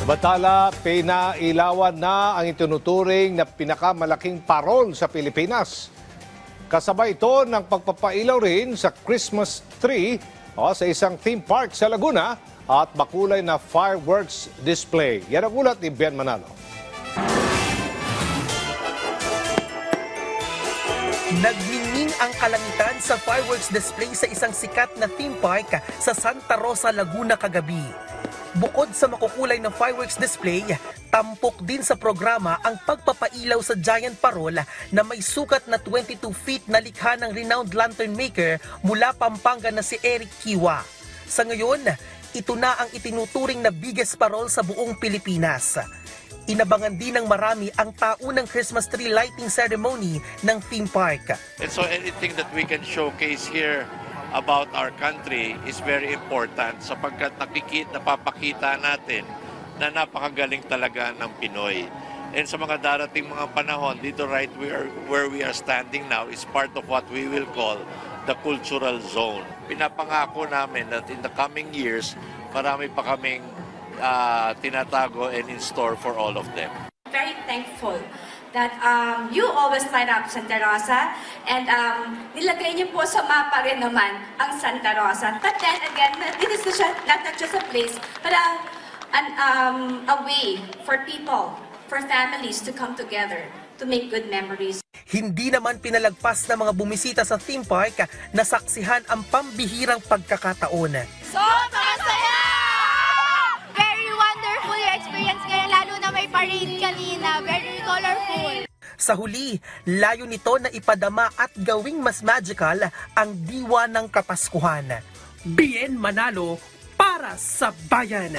Batala, pinailawan na ang itinuturing na pinakamalaking parol sa Pilipinas. Kasabay ito ng pagpapailaw rin sa Christmas tree sa isang theme park sa Laguna at makulay na fireworks display. Yan ang ulat ni Ben Manalo. Nagmingming ang kalangitan sa fireworks display sa isang sikat na theme park sa Santa Rosa, Laguna kagabi. Bukod sa makukulay na fireworks display, tampok din sa programa ang pagpapailaw sa giant parol na may sukat na 22 feet na likha ng renowned lantern maker mula Pampanga na si Eric Kiwa. Sa ngayon, ito na ang itinuturing na biggest parol sa buong Pilipinas. Inabangan din ng marami ang taunang Christmas tree lighting ceremony ng theme park. And so anything that we can showcase here about our country is very important sapagkat napapakita natin na napakagaling talaga ng Pinoy. And sa mga darating mga panahon, dito right where we are standing now is part of what we will call the cultural zone. Pinapangako namin that in the coming years, marami pa kaming tinatago and in store for all of them. Very thankful that you always light up Santa Rosa and nilagay niyo po sa mapa rin naman ang Santa Rosa. But then again, this is not just a place, but a way for people, for families to come together to make good memories. Hindi naman pinalagpas ng mga bumisita sa theme park na saksihan ang pambihirang pagkakataon. Sobrang saya! Very wonderful yung experience ngayon, lalo na may parade kanina. Very colorful. Sa huli, layo nito na ipadama at gawing mas magical ang diwa ng Kapaskuhan. Bien Manalo para sa bayan!